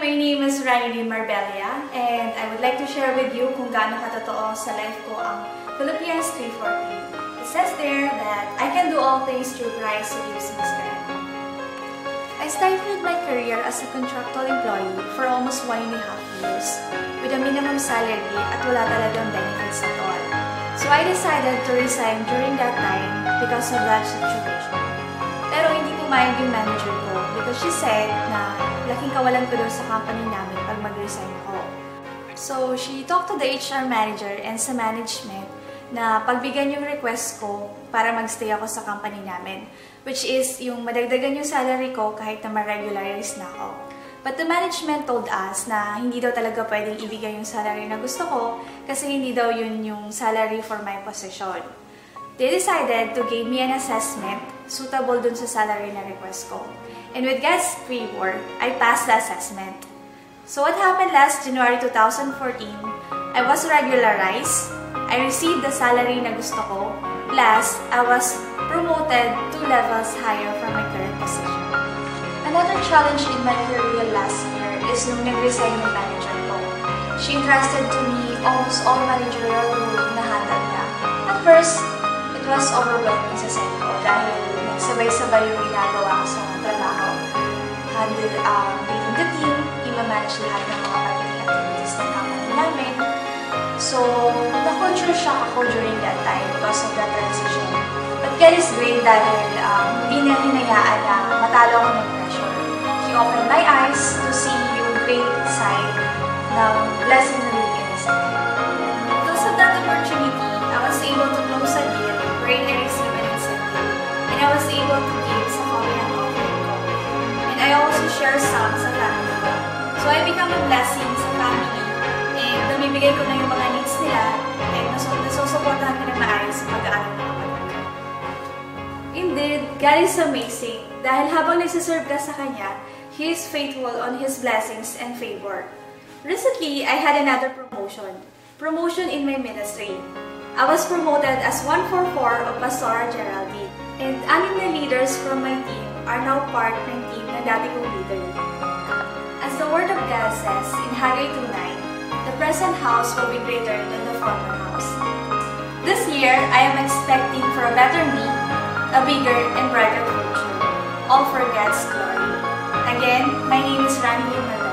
my name is Rani Marbella, and I would like to share with you kung gaano katotoo sa life ko ang Philippians 3:14. It says there that I can do all things through Christ who gives me strength. I started my career as a contractual employee for almost 1.5 years with a minimum salary at wala talagang benefits at all. So I decided to resign during that time because of that situation. Pero hindi pumayag yung manager ko because she said na laking kawalan ko daw sa company namin pag mag-resign ako. So she talked to the HR manager and sa management na pagbigyan yung request ko para magstay ako sa company namin, which is yung madagdagan yung salary ko kahit na ma-regularize na ako. But the management told us na hindi daw talaga pwedeng ibigay yung salary na gusto ko kasi hindi daw yun yung salary for my position. They decided to give me an assessment suitable dun sa salary na request ko. And with God's favor, I passed the assessment. So what happened last January 2014, I was regularized, I received the salary na gusto ko, plus I was promoted 2 levels higher from my current position. Another challenge in my career last year is nung nag-resign yung manager ko. She entrusted to me almost all managerial role na handle niya. At first, it was overwhelming sa side ko dahil nagsabay-sabay yung ginagawa ko sa trabaho. Handle leading the team, i-manage lahat ng mga marketing activities ng company namin. So, na-culture shock ako during that time because of that transition. But God is great dahil hindi na hinayaan na matalo ako ng pressure. He opened my eyes to see yung great side ng blessing na binigyan sa akin. Because of that opportunity, I was able to close a deal where I received an incentive. And I was able to give sa covenant offering ko. And I also share some sa family ko. So I become a blessing sa family. And namibigay ko na yung mga needs nila. And nasusuportahan ko na maayos sa pag-aaral ng kapatid ko. Indeed, God is amazing. Dahil habang nagsiserve ka sa Kanya, He is faithful on His blessings and favor. Recently, I had another promotion. Promotion in my ministry. I was promoted as 144 of Pastora Geraldine. And 6 na leaders from my team are now part ng team na dati kong leader. As the Word of God says in Haggai 2:9, the present house will be greater than the former house. This year, I am expecting for a better me, a bigger and brighter future, all for God's glory. Again, my name is Rani Marbella.